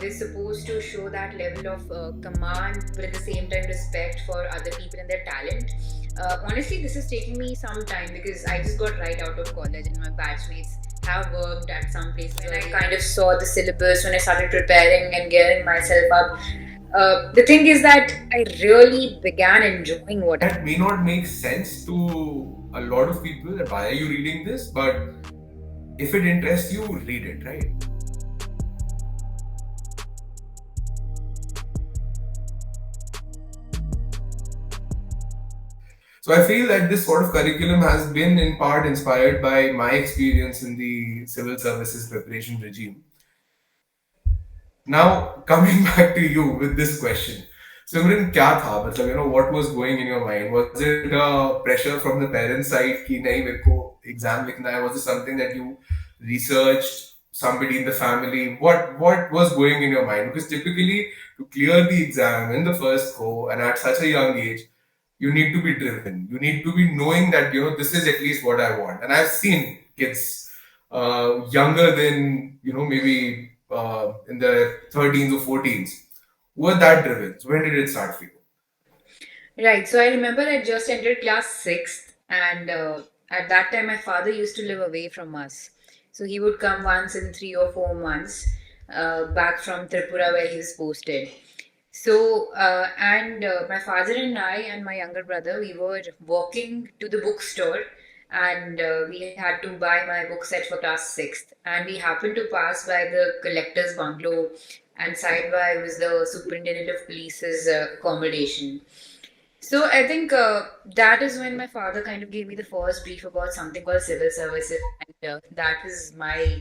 we're supposed to show that level of command, but at the same time respect for other people and their talent. Honestly, this is taking me some time because I just got right out of college and my batchmates have worked at some places. When I kind of saw the syllabus, when I started preparing and gearing myself up, the thing is that I really began enjoying what That may not make sense to a lot of people. That why are you reading this? But if it interests you, read it, right? So I feel that this sort of curriculum has been in part inspired by my experience in the civil services preparation regime. Now, coming back to you with this question, Simran, क्या था मतलब what was going in your mind? Was it pressure from the parents' side कि नहीं मेरे को exam लिखना है? Was it something that you researched? Somebody in the family? What was going in your mind? Because typically to clear the exam in the first go and at such a young age, you need to be driven. You need to be knowing that this is at least what I want. And I've seen kids younger than maybe in their 13s or 14s who are that driven. So when did it start for you? Right. So I remember I just entered class sixth, and at that time, my father used to live away from us. So he would come once in 3 or 4 months back from Tripura, where he was posted. So, and my father and I and my younger brother, we were walking to the bookstore, and we had to buy my book set for class sixth. And we happened to pass by the collector's bungalow, and side by was the superintendent of police's accommodation. So I think that is when my father kind of gave me the first brief about something called civil services, and that is my,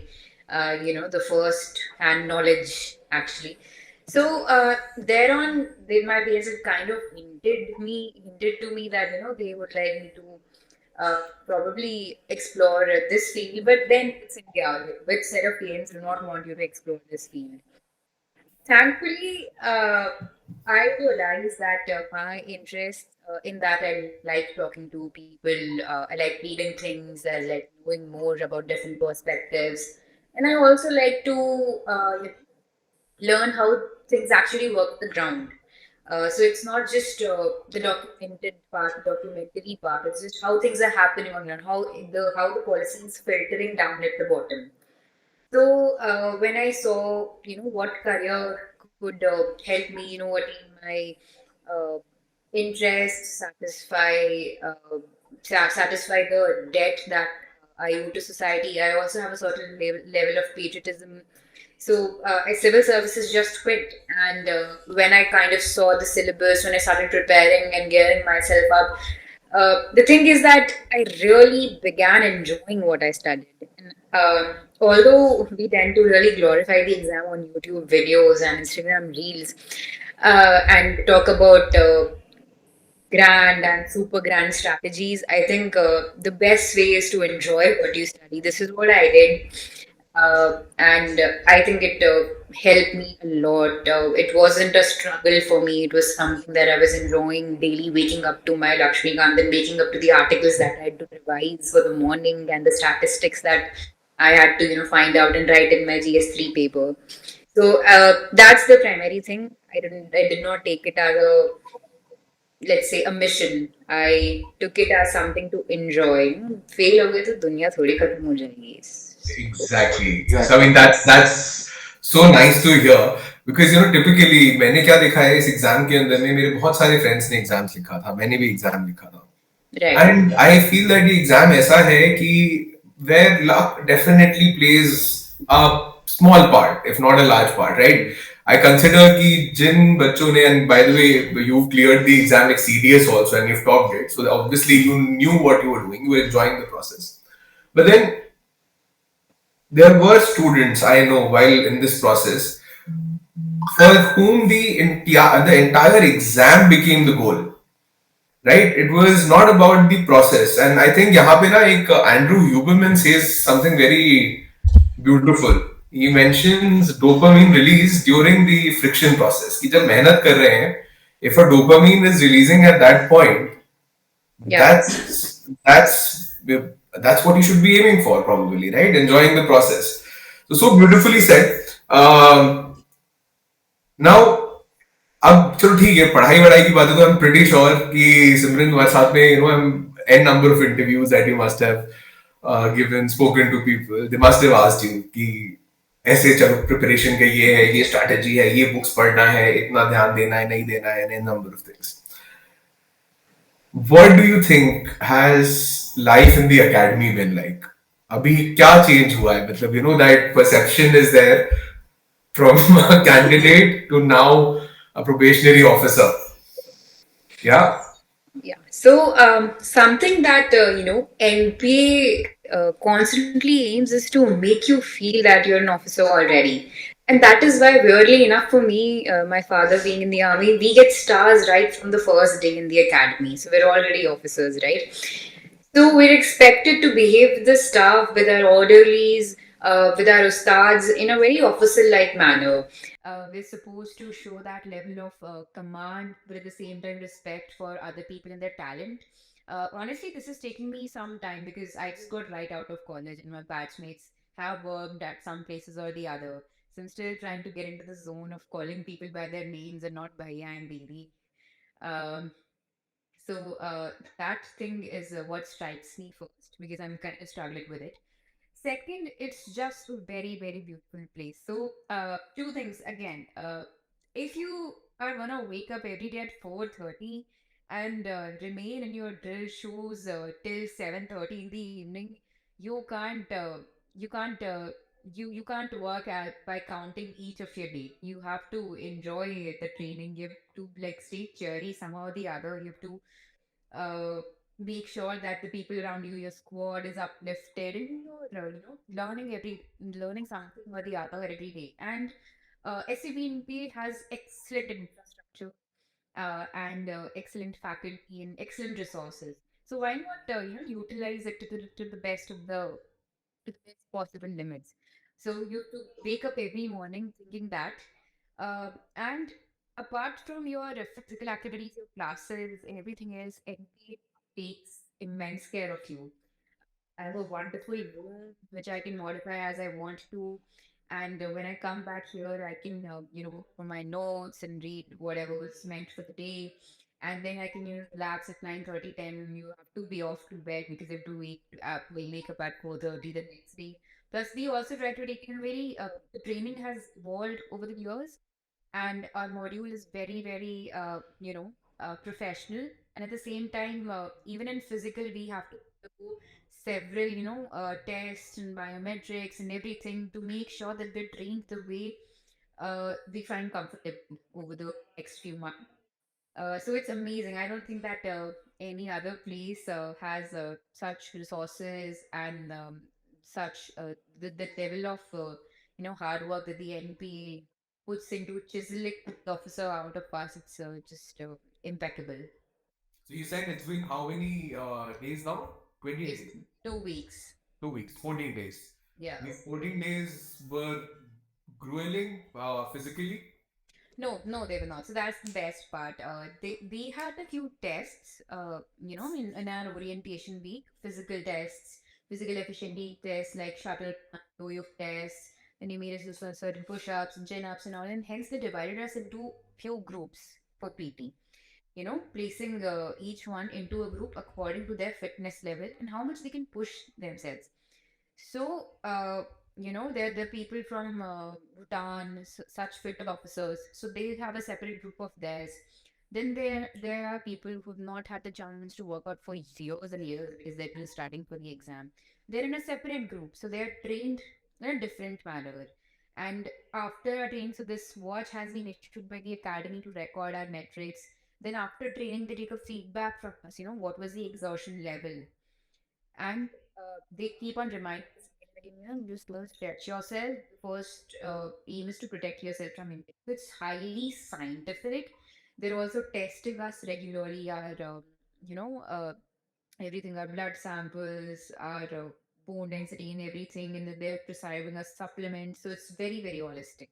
the first hand knowledge actually. So thereon, my parents had kind of hinted to me that they would like me to probably explore this field, but then it's India. Which set of parents do not want you to explore this field? Thankfully, I realized that my interest in that I like talking to people, I like reading things, I like knowing more about different perspectives, and I also like to learn how things actually work the ground. So it's not just the documentary part. It's just how things are happening on ground, how the policy is filtering down at the bottom. So when I saw, what career could help me, what my uh, interest satisfy the debt that I owe to society. I also have a certain level of patriotism. So I civil services just quit, and when I kind of saw the syllabus, when I started preparing and gearing myself up, the thing is that I really began enjoying what I studied. And, although we tend to really glorify the exam on YouTube videos and Instagram reels, and talk about grand and super grand strategies, I think the best way is to enjoy what you study. This is what I did. And I think it helped me a lot. It wasn't a struggle for me. It was something that I was enjoying daily, waking up to my Lakshmikant and waking up to the articles that I had to revise for the morning and the statistics that I had to, find out and write in my GS3 paper. So that's the primary thing. I did not take it as a, let's say, a mission. I took it as something to enjoy. Fail हो गए तो दुनिया थोड़ी खत्म हो जाएगी. Exactly. So I mean that's so nice to hear because typically मैंने क्या देखा है इस एग्जाम के अंदर में मेरे बहुत सारे फ्रेंड्स ने एग्जाम्स लिखा था मैंने भी एग्जाम लिखा था Right. and I feel that the exam ऐसा है कि where luck definitely plays a small part if not a large part right I consider कि जिन बच्चों ने and by the way you've cleared the exam like CDS also and you've topped it so obviously you knew what you were doing you were enjoying the process but then there were students I know while in this process for whom the entire exam became the goal. Right? It was not about the process. And I think यहाँ पे ना एक Andrew Huberman says something very beautiful. He mentions dopamine release during the friction process. कि जब मेहनत कर रहे हैं, if a dopamine is releasing at that point, Yeah. that's what you should be aiming for probably right enjoying the process so beautifully said now अब चलो ठीक है, पढ़ाई वढ़ाई की बात है तो आई एम प्रीटी श्योर कि सिमरन तुम्हारे साथ में an number of interviews that you must have given, spoken to people, they must have asked you कि ऐसे चलो प्रिपरेशन का ये है, ये स्ट्रैटेजी है, ये बुक्स पढ़ना है, इतना ध्यान देना है, नहीं देना है, an number of things. What do you think has life in the academy been like? अभी क्या चेंज हुआ है, मतलब that perception is there from a candidate to now a probationary officer. Yeah. Yeah. So, something that NPA constantly aims is to make you feel that you're an officer already, and that is why, weirdly enough, for me, my father being in the army, we get stars right from the first day in the academy. So we're already officers, right? So we're expected to behave with the staff, with our orderlies, with our ustads in a very officer-like manner. We're supposed to show that level of command, but at the same time respect for other people and their talent. Honestly, this is taking me some time because I just got right out of college and my batchmates have worked at some places or the other. So I'm still trying to get into the zone of calling people by their names and not bhaiya and baby. Um, so that thing is what strikes me first because I'm kind of struggling with it. Second, it's just a very, very beautiful place. So, two things again. If you are gonna wake up every day at 4:30 and remain in your drill shoes till 7:30 in the evening, you can't. You can't. You can't work at by counting each of your day. You have to enjoy the training. You have to like stay cheery somehow or the other. You have to uh, make sure that the people around you, your squad, is uplifted, and learning something or the other every day. And SCBNP has excellent infrastructure and excellent faculty and excellent resources. So why not utilize it to the best of the best possible limits? So you have to wake up every morning thinking that, and apart from your physical activities, your classes, and everything else, NP takes immense care of you. I have a wonderful room which I can modify as I want to. And when I come back here, I can, go for my notes and read whatever was meant for the day. And then I can, relax at 9:30, 10. You have to be off to bed because you have to wake up at 4:30 the next day. Plus, we also try to take in a very, the training has evolved over the years and our module is very very professional, and at the same time even in physical we have to do several tests and biometrics and everything to make sure that we're trained the way we find comfortable over the next few months. So it's amazing. I don't think that any other place has such resources and such the level of hard work that the NP puts into chiseling the officer out of us. It's just impeccable. So you said it's been how many days now? 20 It's days. 2 weeks. 2 weeks, 14 days. Yeah. These 14 days were grueling physically. No, they were not. So that's the best part. They had a few tests, in our orientation week, physical tests, physical efficiency tests like shuttle, yo-yo tests. Then you made us do certain push-ups and chin-ups and all, and hence they divided us into few groups for PT. Placing each one into a group according to their fitness level and how much they can push themselves. So, there are people from Bhutan, such fit officers. So they have a separate group of theirs. Then there are people who've not had the chance to work out for years and years because they've been studying for the exam. They're in a separate group, so they're trained in a different manner. And after our training, so this watch has been issued by the academy to record our metrics. Then after training, they take a feedback from us. What was the exhaustion level? And they keep on reminding us again and again, just first stretch yourself. First aim is to protect yourself from impact. It's highly scientific. They're also testing us regularly, our, everything, our blood samples, our bone density and everything, and then they're prescribing us supplements. So it's very, very holistic.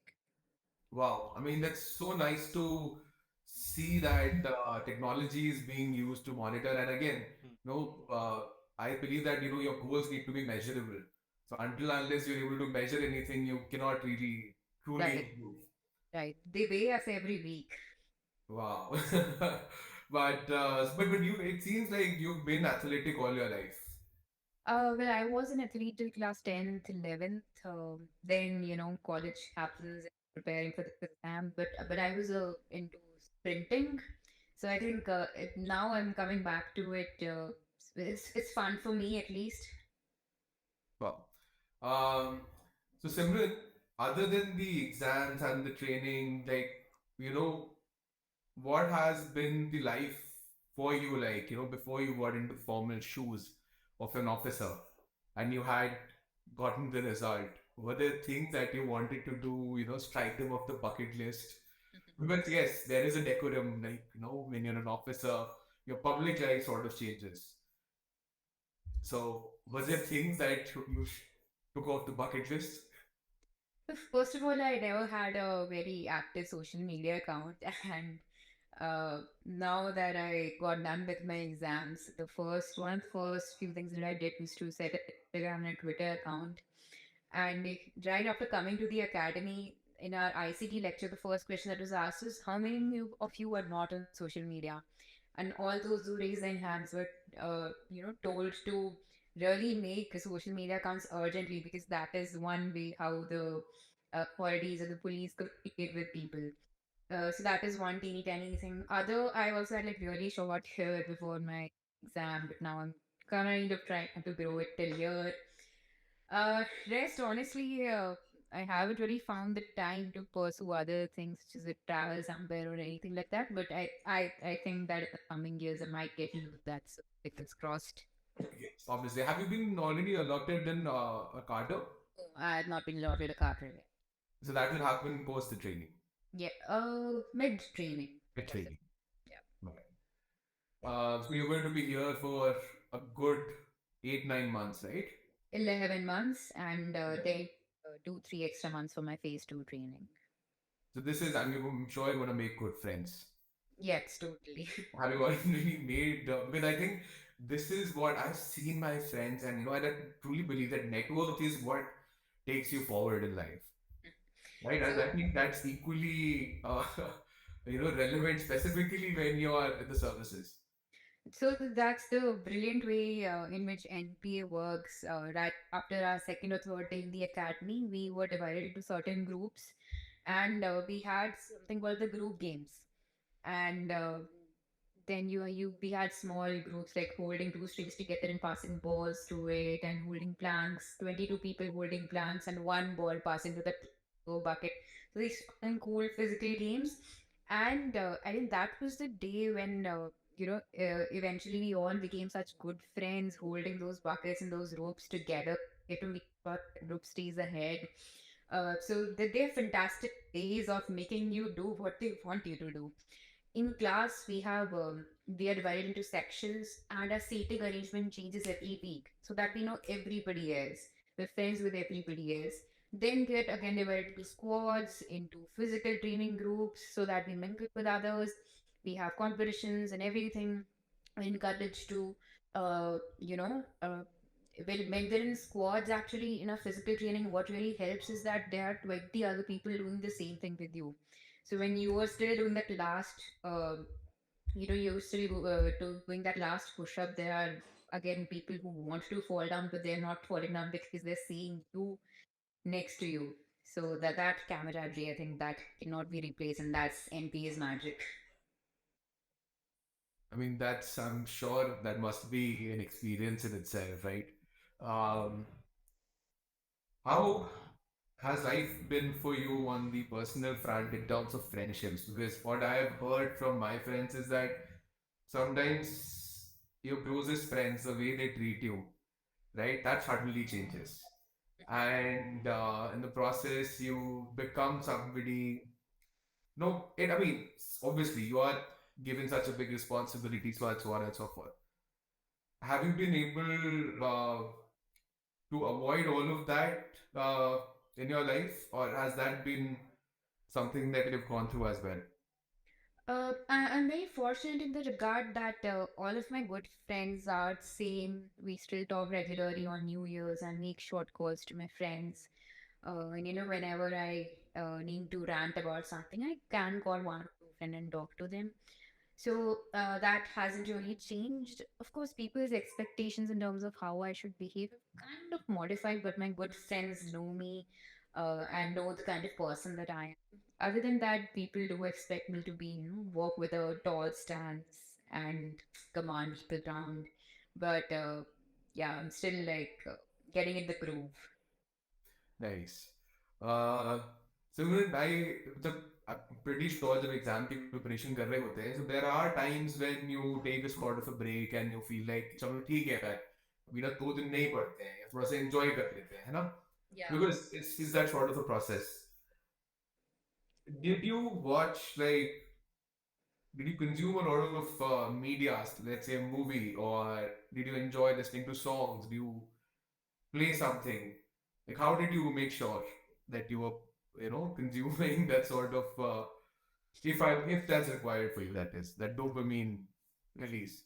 Wow, I mean that's so nice to see that technology is being used to monitor. And again, I believe that your goals need to be measurable. So until unless you're able to measure anything, you cannot really truly Right. improve. Right. They weigh us every week. Wow. But you, it seems like you've been athletic all your life. Well, I was an athlete till class 10th, 11th. Then, college happens, preparing for the exam. But I was into sprinting. So I think now I'm coming back to it. It's fun for me at least. Wow. Um, so Simran, other than the exams and the training, like, you know, what has been the life for you like, before you got into formal shoes of an officer and you had gotten the result? Were there things that you wanted to do, strike them off the bucket list? But yes, there is a decorum, like, when you're an officer, your public life sort of changes. So, was there things that you took off the bucket list? First of all, I never had a very active social media account, and now that I got done with my exams, first few things that I did was to set an Instagram and a Twitter account. And right after coming to the academy in our ICT lecture, the first question that was asked is, "How many of you are not on social media?" And all those who raised their hands were, told to really make social media accounts urgently, because that is one way how the authorities or the police communicate with people. So that is one teeny tiny thing. Other, I also had like really short hair before my exam, but now I'm kind of trying to grow it till here. Rest, honestly, I haven't really found the time to pursue other things, such as a travel somewhere or anything like that. But I think that in the coming years I might get into that. So if it's crossed, Yes, obviously. Have you been already allotted in a Carter? I have not been allotted a car yet. So that will happen post the training. Yeah, mid training. The training. Yeah, Okay. So you're going to be here for a good 8, 9 months, right? 11 months, and then 2, 3 extra months for my phase 2 training. So this is, I'm sure you're going to make good friends. Yes, totally. Have you already made, because I think this is what I've seen my friends, and I truly believe that network is what takes you forward in life, right? And I So think that's equally, relevant specifically when you are in the services. So that's the brilliant way in which NPA works. Right after our second or third day in the academy, we were divided into certain groups, and we had something called the group games. And then you we had small groups like holding two strings together and passing balls to it, and holding planks. 22 people holding planks and one ball passing to the bucket. So these fun, cool physical games. And I think that was the day when eventually we all became such good friends, holding those buckets and those ropes together. Get to make sure the group stays ahead. So they're fantastic ways of making you do what they want you to do. In class, we are divided into sections, and our seating arrangement changes every week, so that we know everybody else. We're friends with everybody else. Then get again divided into squads, into physical training groups, so that we mingle with others. We have competitions and everything. We're encouraged to, when they're in squads, actually, in a physical training, what really helps is that there are 20 other people doing the same thing with you. So when you were still doing that last, you're still doing that last push up, there are again people who want to fall down, but they're not falling down because they're seeing you next to you. So that camaraderie, I think that cannot be replaced, and that's NPA's magic. I mean, I'm sure that must be an experience in itself, right? Um, how has life been for you on the personal front in terms of friendships? Because what I have heard from my friends is that sometimes your closest friends, the way they treat you, right, that suddenly changes. And in the process, you become somebody. No, I mean, obviously, you are given such a big responsibility, so on and so forth. Have you been able to avoid all of that in your life, or has that been something that you've gone through as well? I'm very fortunate in the regard that all of my good friends are same. We still talk regularly on New Year's and make short calls to my friends. And whenever I need to rant about something, I can call one or two friends and talk to them. So that hasn't really changed. Of course, people's expectations in terms of how I should behave have kind of modified, but my good friends know me and know the kind of person that I am. Other than that, people do expect me to be, walk with a tall stance and command people around. But yeah, I'm still like getting in the groove. Nice. Simran, I'm pretty sure जब exam की preparation कर रहे होते हैं, so there are times when you take a sort of a break and you feel like चलो ठीक है यार, अभी ना 2 दिन नहीं पढ़ते हैं, या थोड़ा सा enjoy कर लेते हैं, है ना? Yeah. Because it's that sort of a process. Did you watch like did you consume a lot of media, let's say a movie, or did you enjoy listening to songs? Do you play something? Like, how did you make sure that you were, consuming that sort of, if that's required for you, that is, that dopamine release?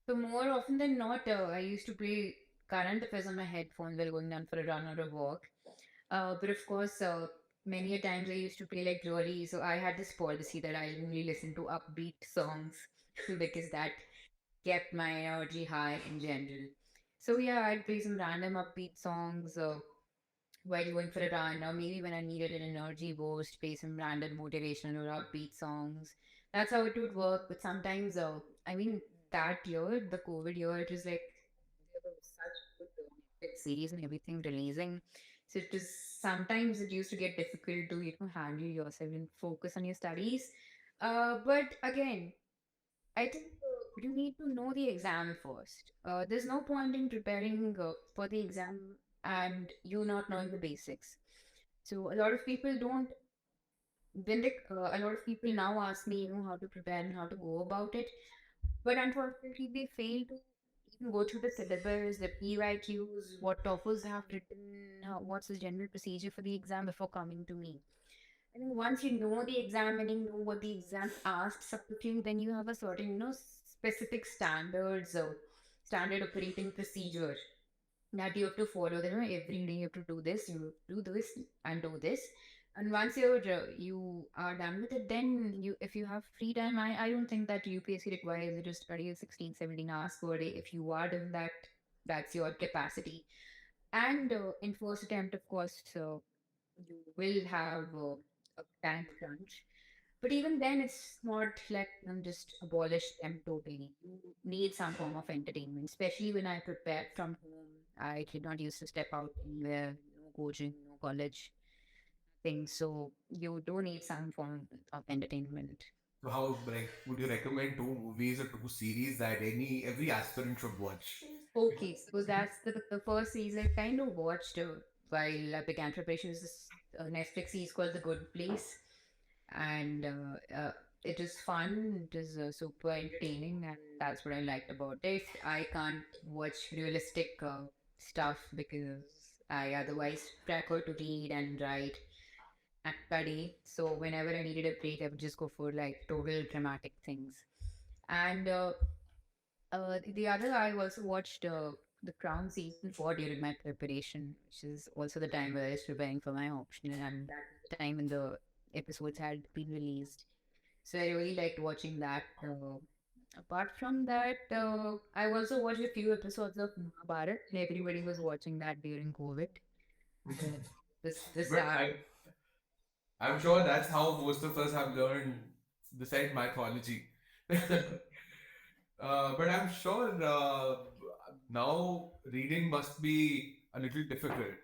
So more often than not, I used to play current affairs on my headphones while going down for a run or a walk. But of course, many a times I used to play like really. So I had this policy that I only listen to upbeat songs because that kept my energy high in general. So yeah, I'd play some random upbeat songs while going for a run, or maybe when I needed an energy boost, play some random motivational or upbeat songs. That's how it would work. But sometimes, I mean, that year, the COVID year, it was like there were such good Netflix series and everything releasing. So it was sometimes it used to get difficult to handle yourself and focus on your studies. But again, I think you need to know the exam first. There's no point in preparing for the exam and you not knowing the basics. So a lot of people don't. A lot of people now ask me, how to prepare and how to go about it. But unfortunately, they fail to even go through the syllabus, the PYQs, what TOEFLs have written, what's the general procedure for the exam before coming to me. I think once you know the exam and you know what the exam asks of you, then you have a certain, specific standards or standard operating procedure that you have to follow. Every day you have to do this, you do this and do this. And once you are done with it, then if you have free time, I don't think that UPSC requires you to study 16, 17 hours per day. If you are doing that, that's your capacity. And in first attempt, of course, you will have a time crunch. But even then, it's not like just abolish them totally. You need some form of entertainment, especially when I prepared from home. I did not used to step out anywhere, no coaching, no college things. So you do need some form of entertainment. So, how, like, would you recommend 2 movies or 2 series that every aspirant should watch? Okay, so that's the first season I kind of watched while I began preparations. This Netflix series called The Good Place, and it is fun. It is super entertaining, and that's what I liked about it. I can't watch realistic stuff because I otherwise prefer to read and write and study. So whenever I needed a break, I would just go for like total dramatic things. And the other, I also watched The Crown season 4 during my preparation, which is also the time where I was preparing for my optional, and that was the time when the episodes had been released. So I really liked watching that. Apart from that, I also watched a few episodes of Mahabharat. Everybody was watching that during COVID. So this But I'm sure that's how most of us have learned besides mythology. But I'm sure now reading must be a little difficult.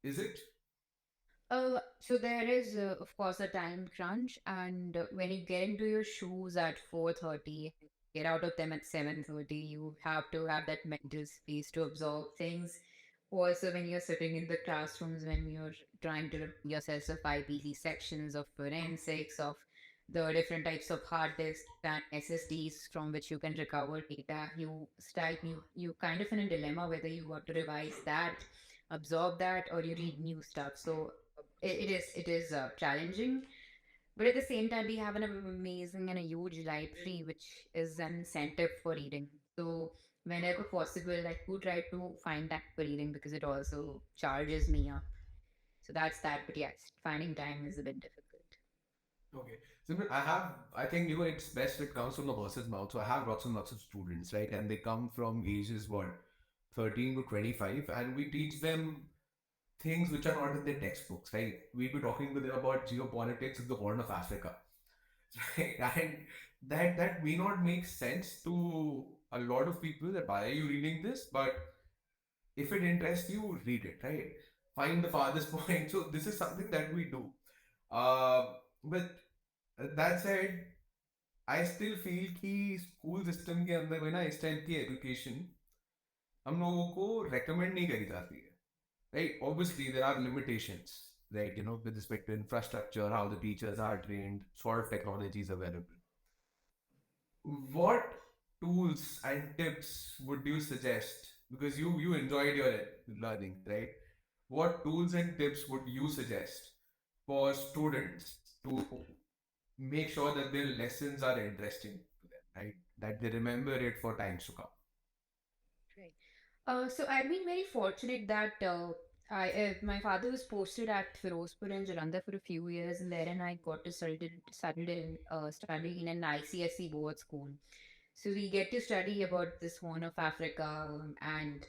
Is it? So there is, of course, a time crunch, and when you get into your shoes at 4:30, get out of them at 7:30, you have to have that mental space to absorb things. Also, when you're sitting in the classrooms, when you're trying to remind yourself of IPC sections, of forensics, of the different types of hard disks and SSDs from which you can recover data, you kind of in a dilemma whether you want to revise that, absorb that, or you read new stuff. So it is challenging, but at the same time we have an amazing and a huge library which is an incentive for reading. So whenever possible I do try to find that for reading because it also charges me up. So that's that. But yes, finding time is a bit difficult. Okay. So I think, it's best if it comes from the horse's mouth. So I have lots of students, right? And they come from ages, what, 13 to 25, and we teach them things which are not in their textbooks, right? We'll be talking to them about geopolitics of the Horn of Africa, right? And that may not make sense to a lot of people that why are you reading this? But if it interests you, read it, right? Find the farthest point. So this is something that we do. But that said, I still feel कि school system के अंदर में ना इस type की education हम लोगों को रेकमेंड नहीं करी जाती है, right? Obviously, there are limitations, right? With respect to infrastructure, how the teachers are trained, sort of technologies available. What tools and tips would you suggest? Because you enjoyed your learning, right? What tools and tips would you suggest for students to make sure that their lessons are interesting to them, right? That they remember it for times to come. Right. So I've been very fortunate that my father was posted at Firozpur and Jalandhar for a few years, and there and I got to study in an ICSE board school. So we get to study about this Horn of Africa and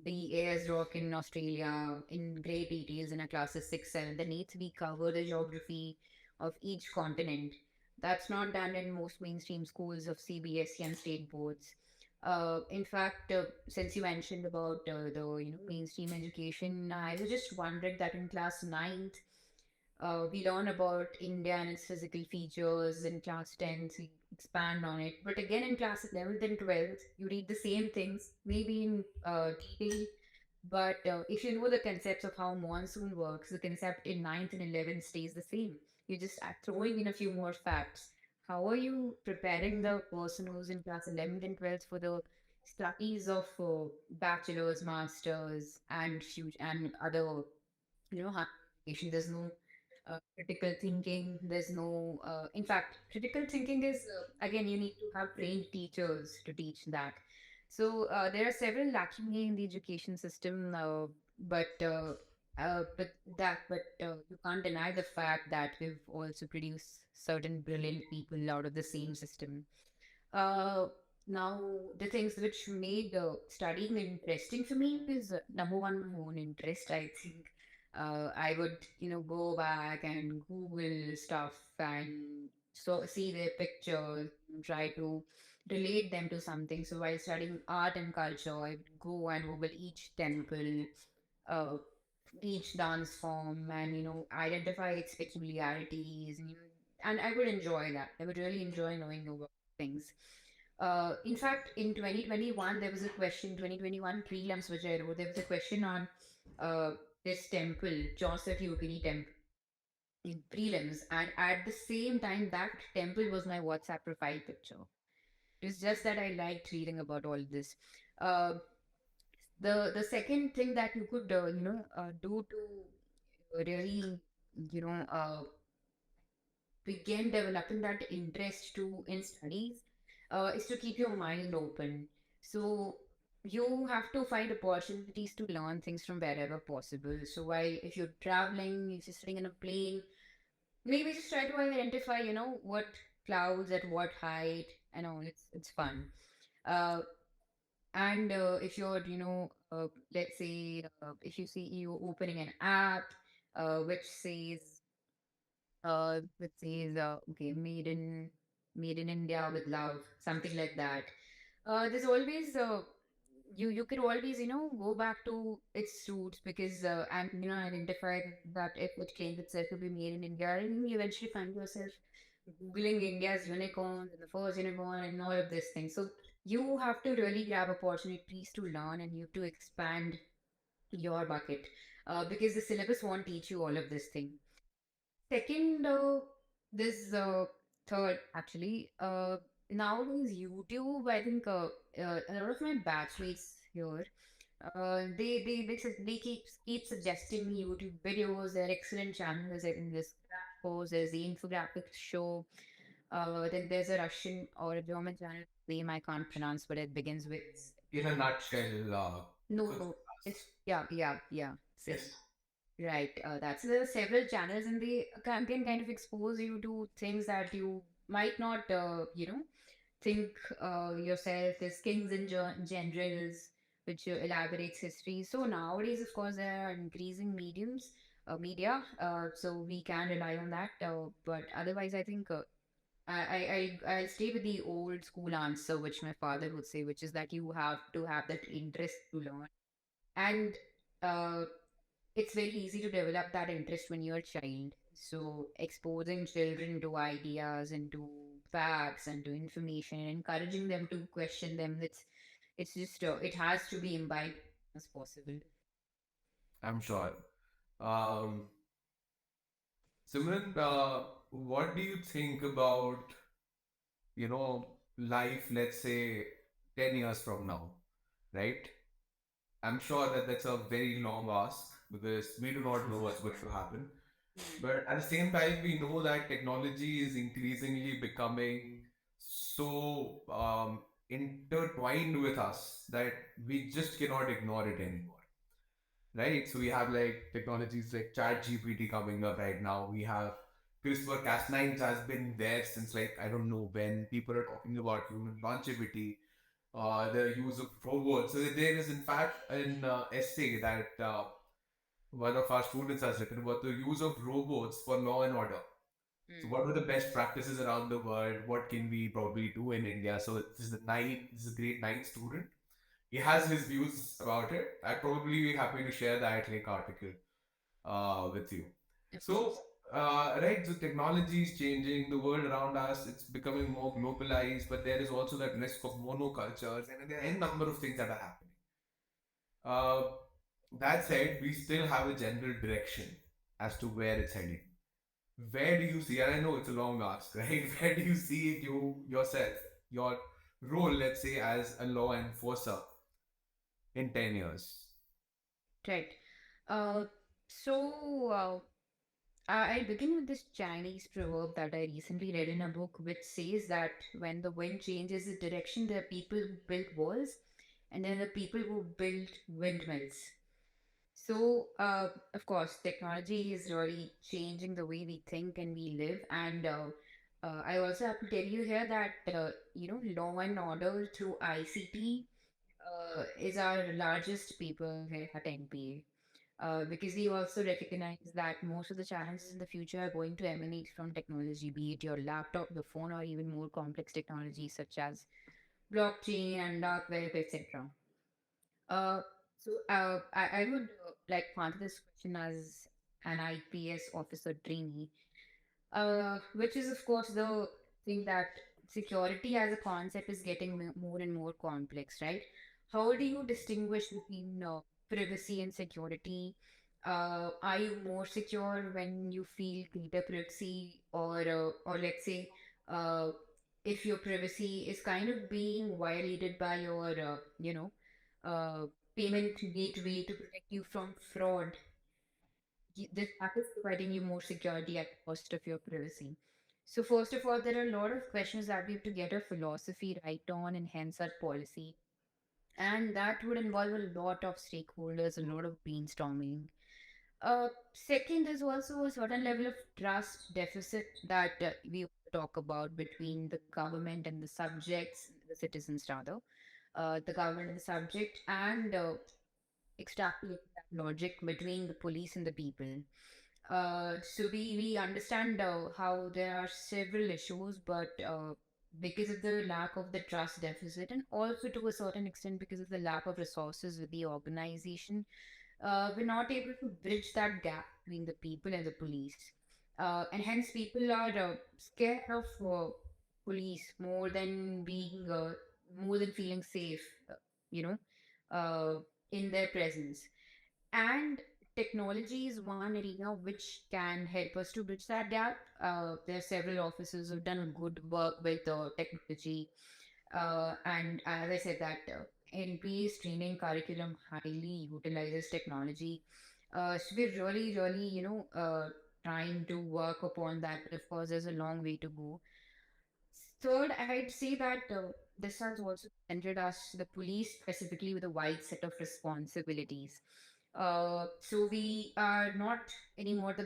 the Ayers Rock in Australia in great details in our classes 6, 7. The needs we cover the geography of each continent. That's not done in most mainstream schools of CBSE and state boards. In fact, since you mentioned about the mainstream education, I was just wondering that in class ninth, we learn about India and its physical features. In class 10th, we expand on it. But again, in class 11th and 12th, you read the same things, maybe in detail. But if you know the concepts of how monsoon works, the concept in ninth and 11th stays the same. You just are throwing in a few more facts. How are you preparing the person who's in class 11th and 12th for the studies of bachelor's, master's, and other higher education? There's no critical thinking. There's no, in fact, critical thinking is, again, you need to have trained teachers to teach that. So there are several lacunae in the education system, but you can't deny the fact that we've also produced certain brilliant people out of the same system. Uh, Now, the things which made studying interesting for me is number one, my own interest. I think I would, go back and Google stuff and so see their pictures and try to relate them to something. So while studying art and culture, I would go and Google each temple, uh, each dance form, and identify its peculiarities, and I would enjoy that. I would really enjoy knowing about things. In fact, in 2021, there was a question, 2021 prelims, which I wrote, there was a question on uh, this temple, Chaucer Yogini temple, in prelims. And at the same time, that temple was my WhatsApp profile picture. It's just that I liked reading about all this. Uh, the second thing that you could, do to really, you know, uh, begin developing that interest to in studies is to keep your mind open. So you have to find opportunities to learn things from wherever possible. So while if you're traveling, if you're sitting in a plane, maybe just try to identify, what clouds at what height and all. It's fun. Uh, and if you're, let's say, if you see you opening an app which says okay, made in India with love, something like that. There's always you could always go back to its roots because and identify that if it claims itself to be made in India, and you eventually find yourself googling India's unicorns and the first unicorn and all of these things. So you have to really grab opportunities to learn, and you have to expand your bucket because the syllabus won't teach you all of this thing. Second, this third actually. Nowadays YouTube, I think a lot of my batchmates here, they keep suggesting me YouTube videos. They're excellent channels. Like in this crash course, there's the infographics show. Then there's a Russian or a German channel name I can't pronounce, but it begins with In a nutshell, no. could It's yeah, yeah, yeah. Same. yes. Right. That's there are several channels, and they can kind of expose you to things that you might not, think yourself. There's Kings and Generals, which elaborates history. So nowadays, of course, there are increasing media, so we can rely on that. But otherwise, I think I'll stay with the old school answer, which my father would say, which is that you have to have that interest to learn. And uh, it's very easy to develop that interest when you're a child. So exposing children to ideas and to facts and to information, and encouraging them to question them. It's just it has to be imbibed as possible. I'm sure. Um, Simran, what do you think about, life, let's say 10 years from now, right? I'm sure that that's a very long ask because we do not know what's going to happen. But at the same time, we know that technology is increasingly becoming so intertwined with us that we just cannot ignore it anymore, right? So we have like technologies like Chat GPT coming up right now. We have CRISPR-Cas9 has been there since like I don't know when. People are talking about human longevity, the use of robots. So there is in fact an essay that one of our students has written about the use of robots for law and order. So, Mm. what were the best practices around the world? What can we probably do in India? So, this is a grade 9 student. He has his views about it. I'd probably be happy to share that like article with you. Of So, course. right, so technology is changing the world around us. It's becoming more globalized, but there is also that risk of monocultures, and there are a number of things that are happening. Uh, that said, we still have a general direction as to where it's heading. Where do you see, and I know it's a long ask, right? Where do you see you yourself, your role, let's say, as a law enforcer in 10 years? Right. Uh, so I'll begin with this Chinese proverb that I recently read in a book, which says that when the wind changes the direction, there are people who build walls, and then the people who build windmills. So, of course, technology is really changing the way we think and we live. And I also have to tell you here that, law and order through ICT is our largest paper here at NPA. Because we also recognize that most of the challenges in the future are going to emanate from technology, be it your laptop, your phone, or even more complex technologies such as blockchain and dark web, etc. Uh, I would like to answer this question as an IPS officer trainee, which is, of course, the thing that security as a concept is getting more and more complex, right? How do you distinguish between privacy and security? Are you more secure when you feel greater privacy, or let's say, uh, if your privacy is kind of being violated by your, uh, payment gateway to protect you from fraud? This app is providing you more security at the cost of your privacy. So, first of all, there are a lot of questions that we have to get our philosophy right on, and hence our policy. And that would involve a lot of stakeholders, a lot of brainstorming. Second, there's also a certain level of trust deficit that we talk about between the government and the subjects, the citizens rather, the government and the subject, and extrapolate that logic between the police and the people. So we understand how there are several issues, but because of the lack of the trust deficit, and also to a certain extent because of the lack of resources with the organization, we're not able to bridge that gap between the people and the police. And hence, people are scared of police more than feeling safe, you know, in their presence. And technology is one area which can help us to bridge that gap. There are several officers who've done good work with technology. And as I said, that NP's training curriculum highly utilizes technology. So we're really, trying to work upon that. But of course, there's a long way to go. Third, I'd say that this has also presented us, the police specifically, with a wide set of responsibilities. So we are not anymore the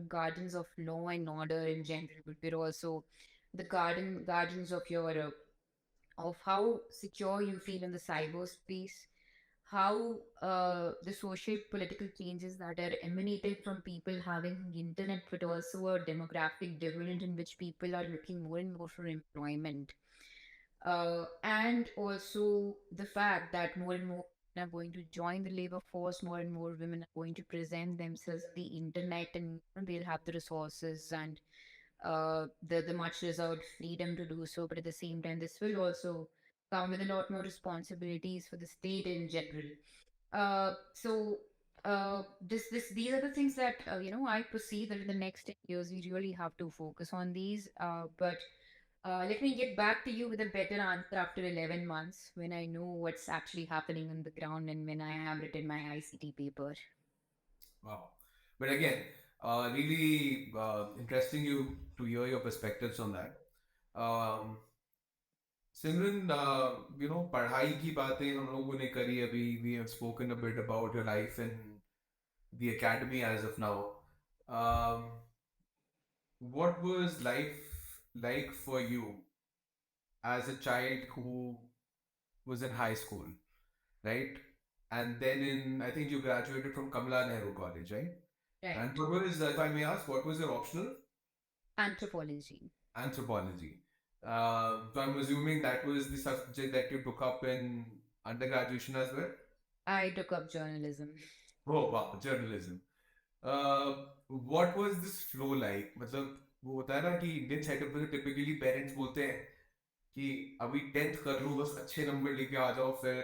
guardians of law and order in general, but we're also the guardians of your of how secure you feel in the cyberspace, how the social political changes that are emanating from people having internet, but also a demographic dividend in which people are looking more and more for employment. And also the fact that more and more women are going to join the labor force, more and more women are going to present themselves on the internet, and they'll have the resources and the much deserved freedom to do so. But at the same time, this will also come with a lot more responsibilities for the state in general. So these are the things that I perceive that in the next 10 years we really have to focus on these. But let me get back to you with a better answer after 11 months when I know what's actually happening on the ground and when I have written my ICT paper. Wow. But again, really interesting you to hear your perspectives on that. Um, सिमरन पढ़ाई की बातें हम लोगों ने करी अभी we have spoken a bit about your life in the academy as of now what was life like for you as a child who was in high school, right? And then I think you graduated from Kamala Nehru College, right? And Right. what was, if I may ask, what was your optional? Anthropology. Anthropology. So I'm assuming that was the subject that you took up in undergraduation as well? I took up journalism. Oh, wow, journalism. What was this flow like? मतलब वो होता है ना कि Indian setup में typically parents बोलते हैं कि अभी 10th कर लो बस अच्छे नंबर लेके आ जाओ फिर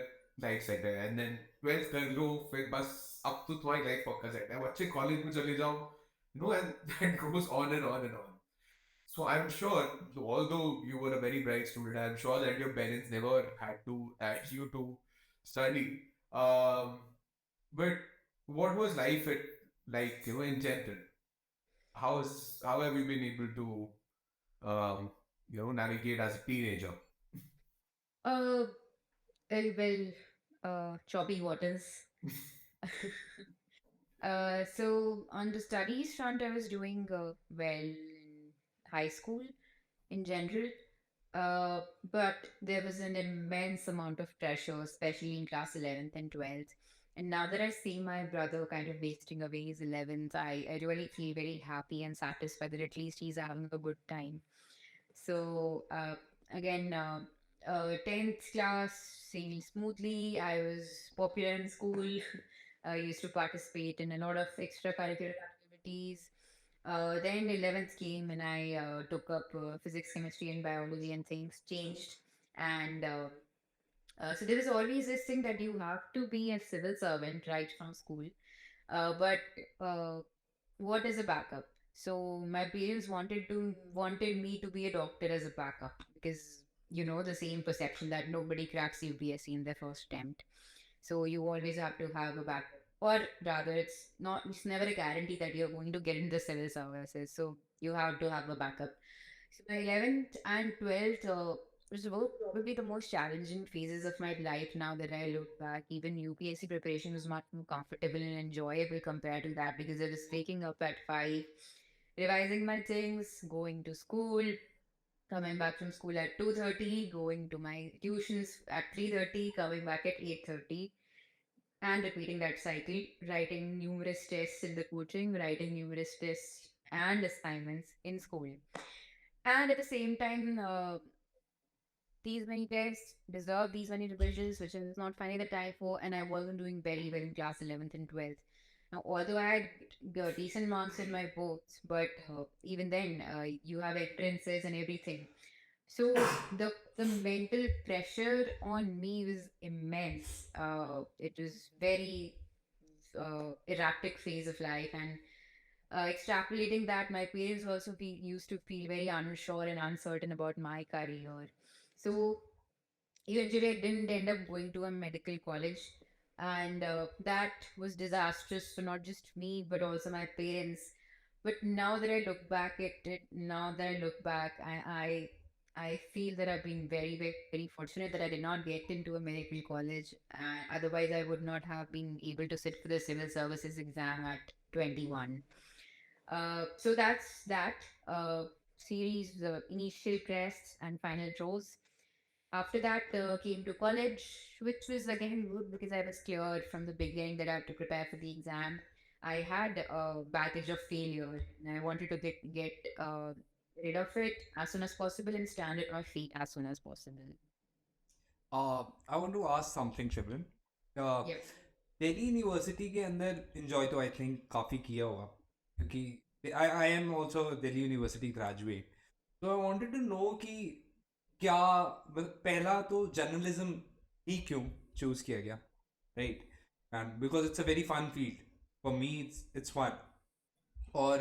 लाइफ सेट है एंड देन 12th कर लो फिर बस अब तो तुम्हारी लाइफ पक्का सेट है अब अच्छे कॉलेज में चले जाओ no and that goes on and on and on. So I'm sure, although you were a very bright student, I'm sure that your parents never had to ask you to study. But what was life like, in general? How have you been able to, navigate as a teenager? Uh, well, choppy waters. So on the studies front, I was doing well in high school in general. But there was an immense amount of pressure, especially in class 11th and 12th. And now that I see my brother kind of wasting away his 11th, I really feel very happy and satisfied that at least he's having a good time. So again, 10th class sailed smoothly. I was popular in school. I used to participate in a lot of extracurricular activities. Then 11th came and I took up physics, chemistry, and biology, and things changed. And so there was always this thing that you have to be a civil servant right from school. But uh, what is a backup? So my parents wanted me to be a doctor as a backup because the same perception that nobody cracks UPSC in their first attempt. So you always have to have a backup, or rather, it's never a guarantee that you're going to get into the civil services. So you have to have a backup. So my 11th and 12th was both probably the most challenging phases of my life now that I look back. Even UPSC preparation was much more comfortable and enjoyable compared to that because I was waking up at 5, revising my things, going to school, coming back from school at 2:30, going to my tuitions at 3:30, coming back at 8:30, and repeating that cycle, writing numerous tests in the coaching, writing numerous tests and assignments in school. And at the same time, these many tests deserve these many revisions, which I was not finding the time for, and I wasn't doing very well in class 11th and 12th. Now, although I had decent marks in my boards, but even then, you have entrances and everything. So the mental pressure on me was immense. It was very erratic phase of life, and extrapolating that, my parents also used to feel very unsure and uncertain about my career. So eventually, I didn't end up going to a medical college, and that was disastrous for not just me but also my parents. But now that I look back at it, now that I look back, I feel that I've been very, very, very fortunate that I did not get into a medical college. Otherwise, I would not have been able to sit for the civil services exam at 21. So that's that series, initial crests and final throws. After that, came to college, which was again good because I was cleared from the beginning that I had to prepare for the exam. I had a baggage of failure, and I wanted to get rid of it as soon as possible and stand at my feet as soon as possible. I want to ask something, शिवरन. Yep. Delhi university के अंदर enjoy तो I think काफ़ी किया होगा क्योंकि I am also Delhi university graduate. तो I wanted to know कि क्या मतलब पहला तो जर्नलिज्म ही क्यों चूज किया गया, right? And because it's a very fun field. For me it's fun. और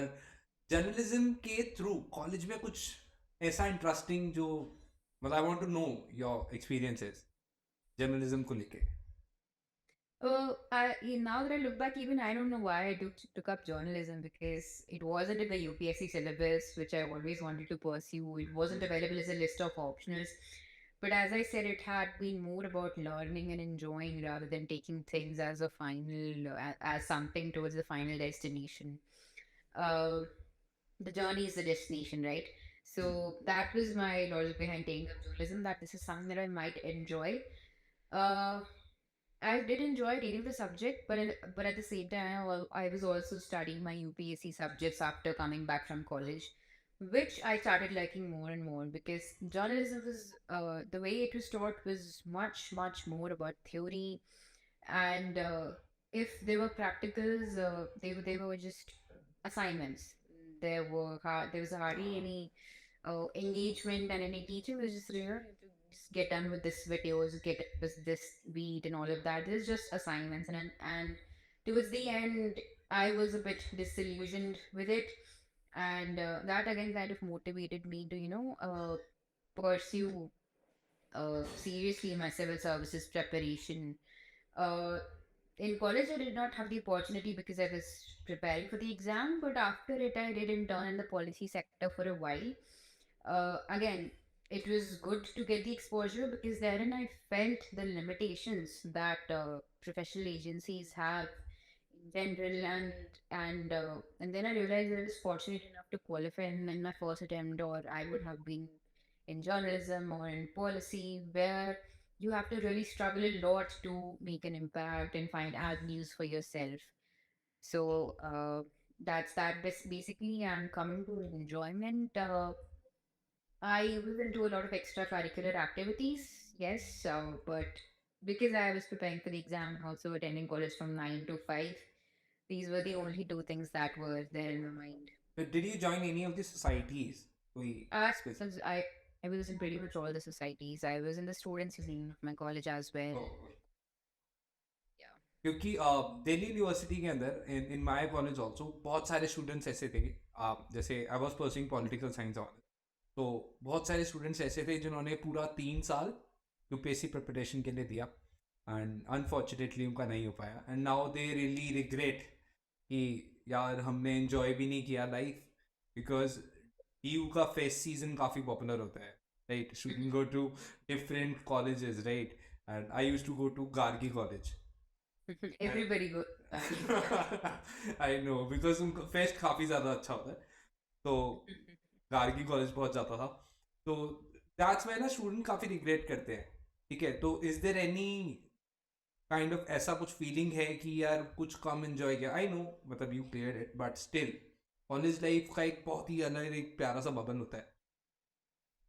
जर्नलिज्म के थ्रू कॉलेज में कुछ ऐसा इंटरेस्टिंग जो मतलब I want to know your experiences journalism को लेके. Now that I look back, even I don't know why I took up journalism because it wasn't in the UPSC syllabus, which I always wanted to pursue. It wasn't available as a list of optionals. But as I said, it had been more about learning and enjoying rather than taking things as a final, as something towards the final destination. Uh, the journey is the destination, right? So that was my logic behind taking up journalism, that this is something that I might enjoy. Uh, I did enjoy reading the subject, but at the same time, I was also studying my UPSC subjects after coming back from college, which I started liking more and more because journalism was the way it was taught was much more about theory, and if they were practicals, they were just assignments. There was hardly any engagement and any teaching. Was just just get done with this videos, get this beat and all of that. There's just assignments, and towards the end, I was a bit disillusioned with it, and that again kind of motivated me to pursue seriously my civil services preparation. Uh, in college, I did not have the opportunity because I was preparing for the exam, but after it, I did intern in the policy sector for a while. Again, it was good to get the exposure because therein I felt the limitations that professional agencies have in general, and then I realized I was fortunate enough to qualify in my first attempt, or I would have been in journalism or in policy, where you have to really struggle a lot to make an impact and find avenues for yourself. So that's that. Basically, I'm coming to enjoyment. I was into a lot of extracurricular activities, yes, but because I was preparing for the exam and also attending college from 9 to 5, these were the only two things that were there in my mind. But did you join any of the societies? कोई specific? Since I was in pretty much all the societies, I was in the students' union of my college as well. Oh. Yeah. क्योंकि Delhi university के अंदर in my college also बहुत सारे students ऐसे थे. जैसे I was pursuing political science on. तो बहुत सारे स्टूडेंट्स ऐसे थे जिन्होंने पूरा 3 साल यूपीएससी प्रिपरेशन के लिए दिया एंड अनफॉर्चुनेटली उनका नहीं हो पाया and now they really regret कि यार हमने एंजॉय भी नहीं किया लाइफ बिकॉज यू का फेस्ट सीजन काफ़ी पॉपुलर होता है, right? Student go to different colleges, right? And I use to go to Gargi college. Everybody go. I know because उनका फेस्ट काफ़ी ज़्यादा अच्छा होता है. तो गार्गी कॉलेज पहुंच जाता था. तो दैट्स वाई ना स्टूडेंट काफ़ी रिग्रेट करते हैं. ठीक है, तो is there any kind of ऐसा कुछ फीलिंग है कि यार कुछ कम एंजॉय किया? आई नो मतलब you clear it but still college life का एक बहुत ही अलग एक प्यारा सा बबल होता है.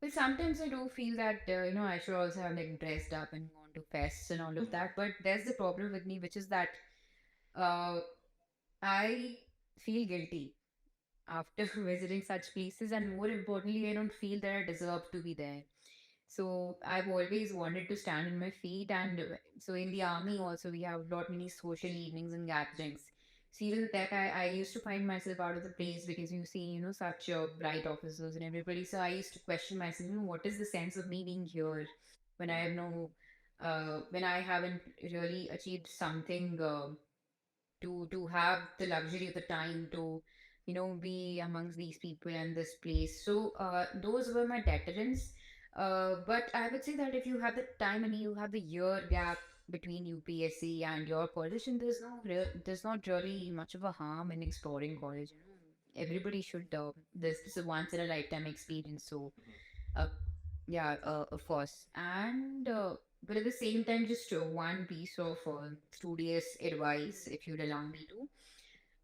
Well, sometimes I do feel that I should also have like dressed up and gone to fests and all of that. But there's the problem with me, which is that uh, I feel guilty after visiting such places, and more importantly, I don't feel that I deserve to be there. So I've always wanted to stand on my feet, and so in the army also we have lot many social evenings and gatherings. So even that I used to find myself out of the place because you see, such bright officers and everybody. So I used to question myself, what is the sense of me being here when I have no, when I haven't really achieved something. To have the luxury of the time to be amongst these people and this place. So those were my deterrents. But I would say that if you have the time and you have the year gap between UPSC and your college, then there's not really much of a harm in exploring college. You know, everybody should. This is a once in a lifetime experience. So, uh, yeah, of course. And but at the same time, just one piece of studious advice, if you'd allow me to,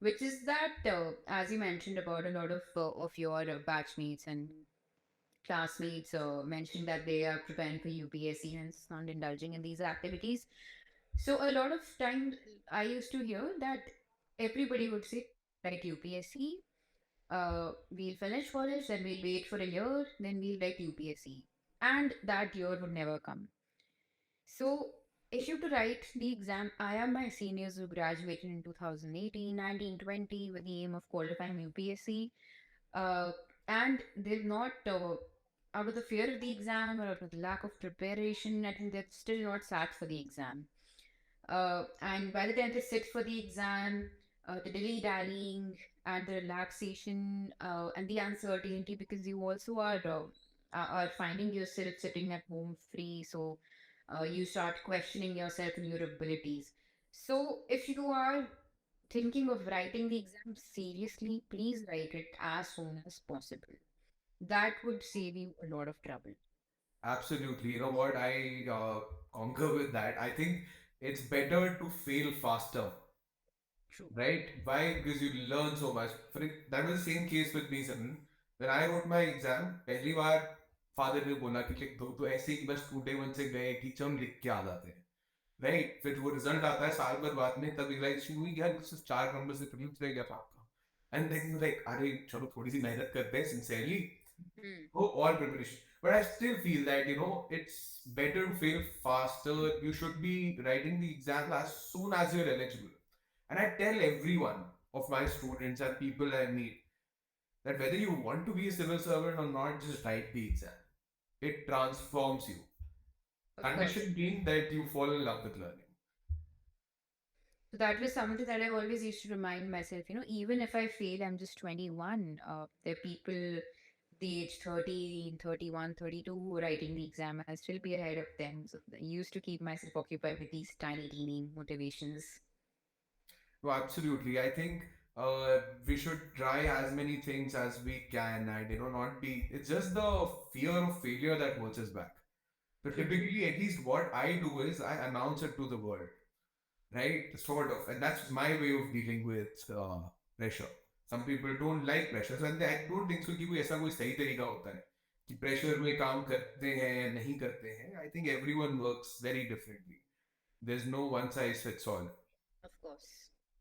which is that as you mentioned about a lot of your batchmates and classmates mentioned that they are preparing for UPSC and not indulging in these activities. So a lot of time I used to hear that everybody would say, write UPSC, we'll finish college, then we'll wait for a year, then we'll write UPSC. And that year would never come. So if you have to write the exam, I have my seniors who graduated in 2018, 19, 20 with the aim of qualifying UPSC. Uh, and they're not, out of the fear of the exam or out of the lack of preparation, I think they're still not sat for the exam. And by the time they sit for the exam, the dilly-dallying and the relaxation and the uncertainty, because you also are finding yourself sitting at home free, so you start questioning yourself and your abilities. So if you are thinking of writing the exam seriously, please write it as soon as possible. That would save you a lot of trouble. Absolutely. You know what? I concur with that. I think it's better to fail faster, True. right? Why? Because you learn so much. That was the same case with me, Simran. When I wrote my exam, पहली बार father ने बोला कि लिख दो, तो ऐसे ही बस टूटे मन से गए, टीचर हम लिख के आ जाते हैं, राइट? फिर वो रिजल्ट आता है साल भर बाद में, तब रियलाइजेशन हुई यार सिर्फ 4 नंबर से प्रीलिम्स रह गया था आपका, एंड देन लाइक अरे चलो थोड़ी सी मेहनत करते हैं sincerely, Hmm. oh, all preparation. But I still feel that, you know, it's better to fail faster. You should be writing the exam as soon as you're eligible. And I tell everyone of my students and people I meet that whether you want to be a civil servant or not, just write the exam. It transforms you. Of course. Condition being that you fall in love with learning. So that was something that I've always used to remind myself, you know, even if I fail, I'm just 21. There are people the age 30, 31, 32 who are writing the exam. I'll still be ahead of them. So I used to keep myself occupied with these tiny, teeny motivations. No, absolutely. I think we should try as many things as we can and, you know, not be. It's just the fear of failure that holds us back. So True. typically, at least what I do is I announce it to the world, right? Sort of, and that's my way of dealing with pressure. Some people don't like pressure, so I don't think so कि कोई ऐसा कोई सही तरीका होता है कि pressure में काम करते हैं या नहीं करते हैं. I think everyone works very differently. There's no one size fits all, Of course.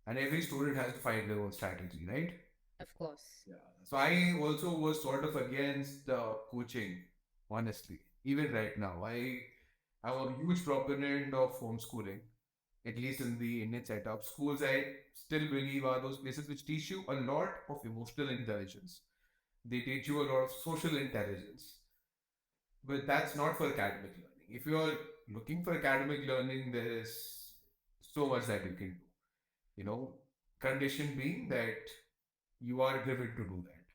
and every student has to find their own strategy, right? Of course. Yeah. So I also was sort of against coaching, honestly. Even right now, I'm a huge proponent of homeschooling, at least in the Indian setup. Schools, I still believe, are those places which teach you a lot of emotional intelligence. They teach you a lot of social intelligence, but that's not for academic learning. If you're looking for academic learning, there is so much that you can do. You know, condition being that you are driven to do that.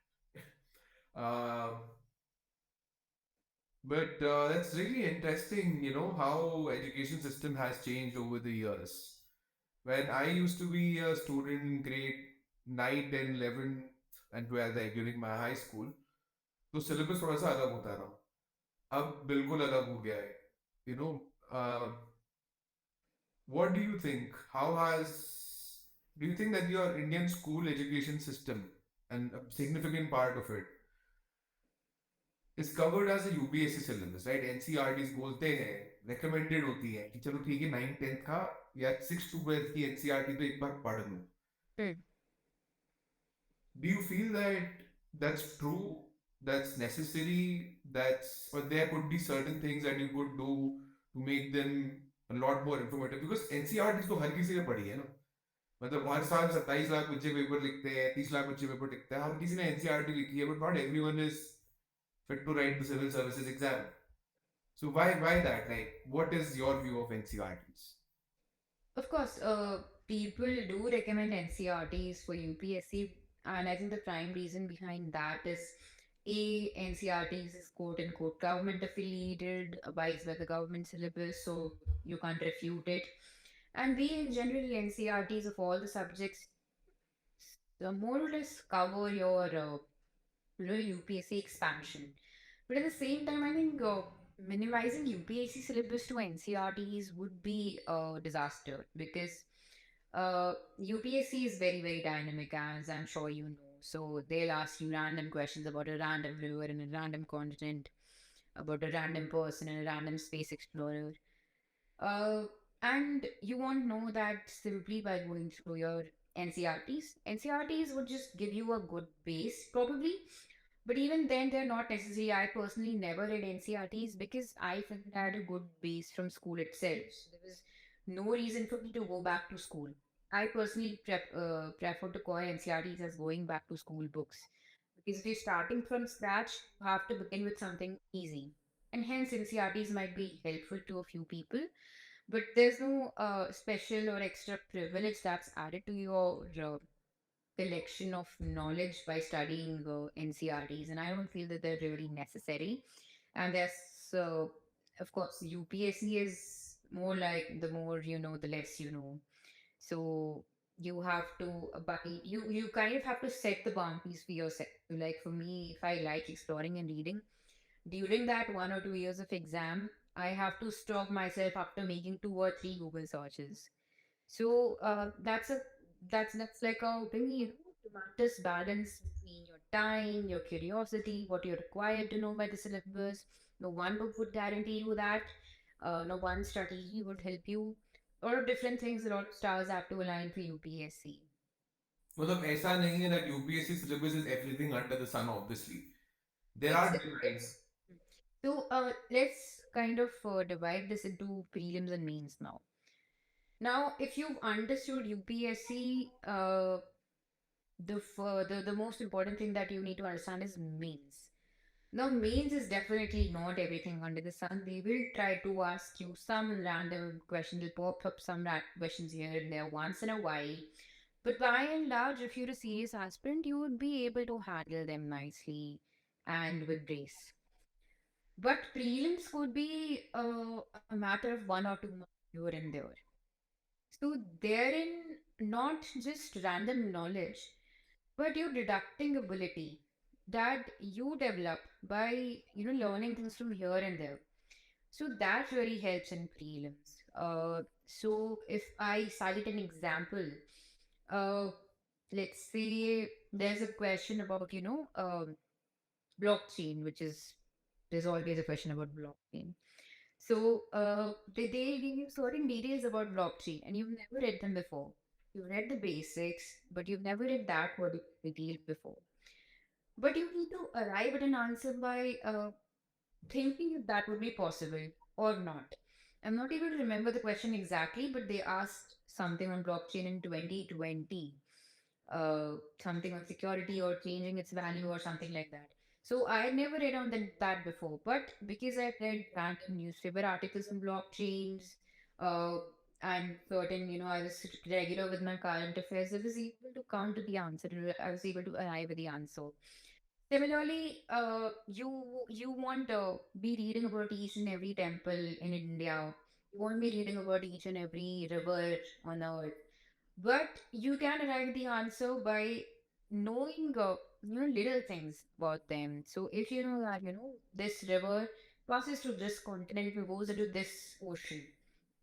But that's really interesting, you know, how education system has changed over the years. When I used to be a student in grade 9, 10, 11 and 12 like during my high school, तो syllabus थोड़ा सा अलग होता था. अब बिल्कुल अलग हो गया है. You know, what do you think? Do you think that your Indian school education system and a significant part of it is covered as a UPSC syllabus, right? NCRTs बोलते हैं, recommended होती है कि चलो ठीक है 9 10th का या 6 to 12th की NCRT तो एक बार पढ़ लो. Hmm. Do you feel that that's true? That's necessary? That's or there could be certain things that you could do to make them a lot more informative because NCRTs तो हर किसी ने पढ़ी है ना. मतलब हर साल 27 लाख बच्चे पेपर लिखते हैं, 30 लाख बच्चे पेपर लिखते हैं, हर किसी ने एनसीईआरटी लिखी है, but not everyone is fit to write the civil services exam. So why that? Like, what is your view of NCRTs? Of course, people do recommend NCRTs for UPSC, and I think the prime reason behind that is NCRTs is quote unquote government affiliated, abides by the government syllabus, so you can't refute it. And B, in general, NCRTs of all the subjects more or less cover your UPSC expansion. But at the same time, I think minimizing UPSC syllabus to NCRTs would be a disaster because UPSC is very, very dynamic, as I'm sure you know. So they'll ask you random questions about a random river in a random continent, about a random person in a random space explorer. Uh, and you won't know that simply by going through your NCRTs. NCRTs would just give you a good base, probably, but even then, they're not necessary. I personally never read NCRTs because I felt I had a good base from school itself. So there was no reason for me to go back to school. I personally prefer to call NCRTs as going back to school books because if you're starting from scratch, you have to begin with something easy. And hence, NCRTs might be helpful to a few people, but there's no special or extra privilege that's added to your collection of knowledge by studying NCRTs, and I don't feel that they're really necessary. And there's, of course, UPSC is more like the more you know, the less you know. So you have to, but you kind of have to set the boundaries for yourself. Like for me, if I like exploring and reading, during that 1 or 2 years of exam, I have to stop myself after making 2 or 3 Google searches. So that's like a very tremendous balance between your time, your curiosity, what you're required to know by the syllabus. No one book would guarantee you that. No one strategy would help you. A lot of different things, a lot of stars have to align for UPSC. मतलब ऐसा नहीं है that UPSC syllabus is everything under the sun. Obviously, there It's are deadlines. so let's kind of divide this into prelims and mains now. Now, if you've understood UPSC, the most important thing that you need to understand is mains. Now, mains is definitely not everything under the sun. They will try to ask you some random questions, will pop up some questions here and there once in a while. But by and large, if you're a serious aspirant, you would be able to handle them nicely and with grace. But prelims could be a matter of 1 or 2 months here and there. So therein, not just random knowledge, but your deducting ability that you develop by learning things from here and there. So that really helps in prelims. So if I cite an example, uh, let's say there's a question about blockchain, which is there's always a question about blockchain. So they give you certain details about blockchain, and you've never read them before. You've read the basics, but you've never read that word detail before. But you need to arrive at an answer by thinking if that would be possible or not. I'm not able to remember the question exactly, but they asked something on blockchain in 2020, something on security or changing its value or something like that. So I had never read on that before, but because I've read random newspaper articles on blockchains, uh, and certain, I was regular with my current affairs, I was able to come to the answer. I was able to arrive at the answer. Similarly, you won't be reading about each and every temple in India. You won't be reading about each and every river on earth. But you can arrive at the answer by knowing, little things about them. So if you know that, this river passes through this continent and goes into this ocean,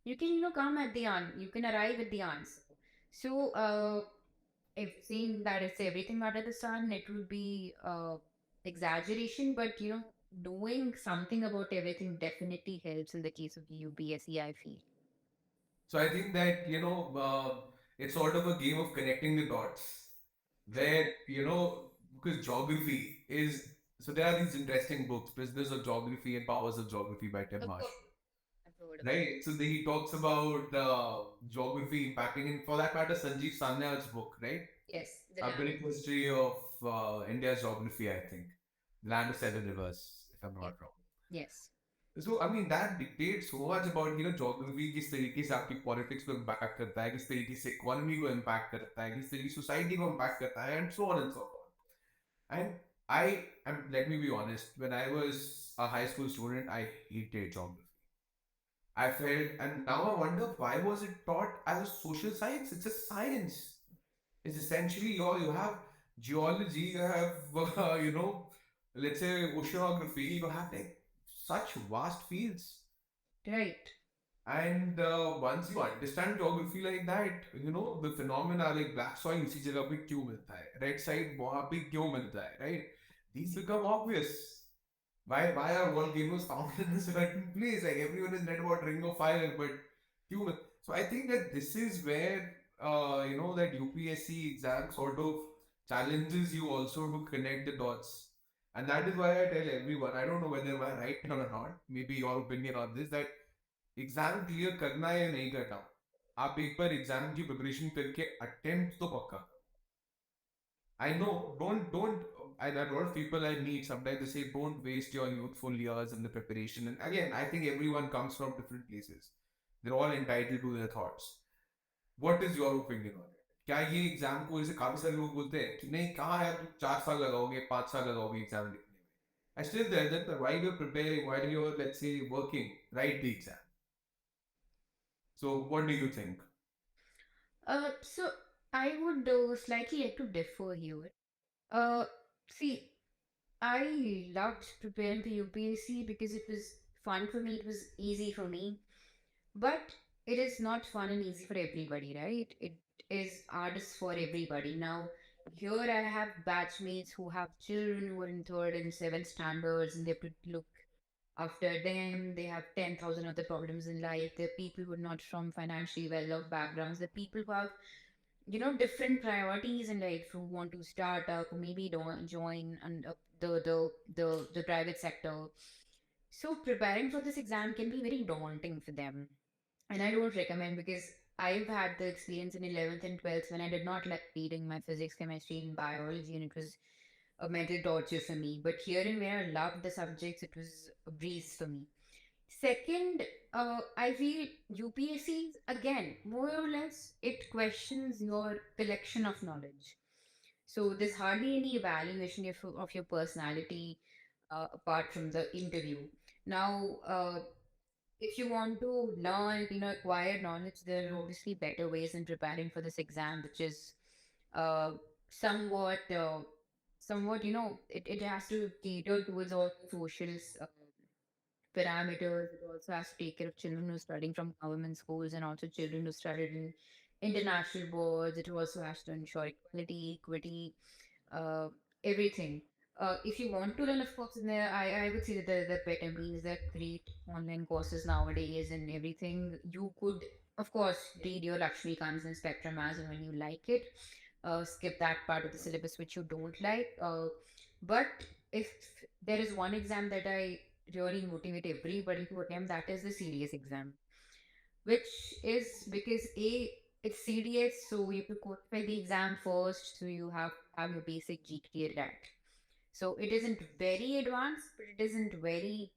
you can, come at the you can arrive at the answer. So, if saying that it's everything under the sun, it would be exaggeration, but, knowing something about everything definitely helps in the case of UPSC, I feel. So I think that it's sort of a game of connecting the dots, True. where because geography is so there are these interesting books, Prisoners of Geography and Powers of Geography by Tim Of Marsh. course, I've heard about it. Right. So he talks about geography impacting, and for that matter, Sanjeev Sanyal's book, right? Yes, the A land. brief history of India's geography, I think. Land of Seven Rivers, if I'm Yeah. not wrong. Yes. So, I mean, that dictates so much about, geography, किस तरीके से आपकी politics को impact करता है, किस तरीके से economy को impact करता है, किस तरीके से society को impact करता है, and so on and so forth. And Let me be honest, when I was a high school student, I hated geography. I felt, and now I wonder why was it taught as a social science? It's a science. It's essentially you have geology, you have let's say oceanography, you have like such vast fields. Right. And once you understand geography like that, the phenomena like black soil उसी जगह पे क्यों मिलता है, red side वहाँ पे क्यों मिलता है, right? These become obvious. Why are volcanoes found in a certain place? Like everyone has read about Ring of Fire, but human. So I think that this is where that UPSC exam sort of challenges you also to connect the dots. And that is why I tell everyone, I don't know whether I'm right or not, maybe your opinion on this, that exam clear करना है या नहीं करना, आप एक बार exam की preparation करके attempt तो पक्का. I know, don't. And a lot of people I meet sometimes they say, don't waste your youthful years in the preparation. And again, I think everyone comes from different places. They're all entitled to their thoughts. What is your opinion on it? क्या ये exam को, जैसे काफी सारे लोग बोलते हैं कि नहीं कहाँ है, तुम 4 साल लगाओगे, 5 साल लगाओगे एग्जाम लिखने में. I still there that while you're preparing, while you're let's say working, write the exam. So what do you think? So I would slightly like to differ here. See, I loved preparing for UPSC because it was fun for me, it was easy for me. But it is not fun and easy for everybody, right? It is artists for everybody. Now, here I have batchmates who have children who are in third and seventh standards and they have to look after them. They have 10,000 other problems in life. They're people who are not from financially well off backgrounds. They're people who have, different priorities in life, who want to start up, or maybe don't join and the private sector. So preparing for this exam can be very daunting for them. And I don't recommend, because I've had the experience in 11th and 12th when I did not like reading my physics, chemistry, and biology, and it was a mental torture for me. But here and where I loved the subjects, it was a breeze for me. Second, I feel UPSC, again, more or less, it questions your collection of knowledge. So there's hardly any evaluation of your personality apart from the interview. Now, if you want to learn, acquire knowledge, there are obviously better ways in preparing for this exam, which is uh, somewhat, it has to cater towards all the social parameters. It also has to take care of children who are studying from government schools and also children who studied in international boards. It also has to ensure equality, equity, uh, everything. If you want to learn, of course, then I would say that the better means that great online courses nowadays and everything. You could, of course, read your Lakshmi Kants and Spectrum as and when you like it. Skip that part of the syllabus which you don't like. But if there is one exam that I really motivate everybody to attempt, that is the CDS exam, which is because it's CDS, so you have to qualify the exam first, so you have your basic GPA ranked. So it isn't very advanced, but it isn't very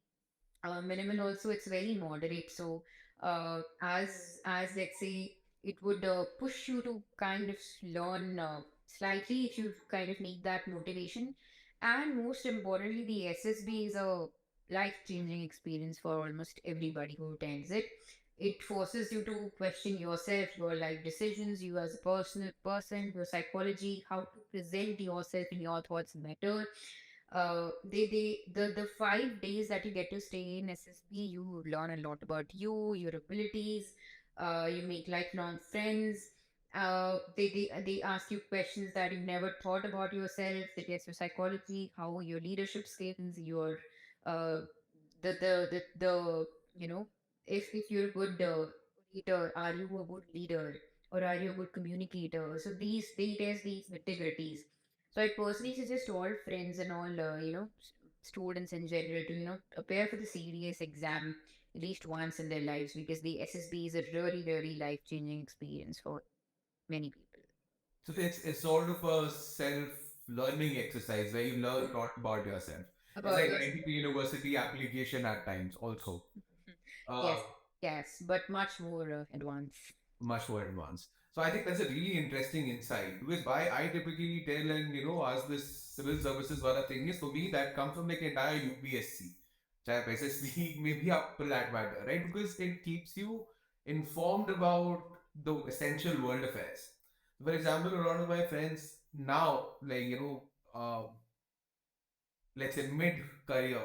minimal also. It's very moderate. So as let's say, it would push you to kind of learn slightly if you kind of need that motivation. And most importantly, the SSB is a life changing experience for almost everybody who attends it. It forces you to question yourself, your life decisions, you as a personal person, your psychology, how to present yourself and your thoughts better. The 5 days that you get to stay in SSB, you learn a lot about you, your abilities. You make lifelong friends. They ask you questions that you've never thought about yourself. They test your psychology, how your leadership skills, your uh the if you're a good leader, are you a good leader, or are you a good communicator? So they test these integrities. So I personally suggest all friends and all students in general to prepare for the serious exam at least once in their lives, because the SSB is a really really life changing experience for many people. So it's sort of a self-learning exercise where you learn a lot about yourself. It's About like yourself. writing a university application at times also. Yes, Uh, yes, but much more advanced. Much more advanced. So I think that's a really interesting insight because why I typically tell and ask this civil services wala thing is for me that comes from like entire UPSC, चाहे SSB, maybe up for that matter, right? Because it keeps you informed about the essential world affairs. For example, a lot of my friends now, like let's say mid career,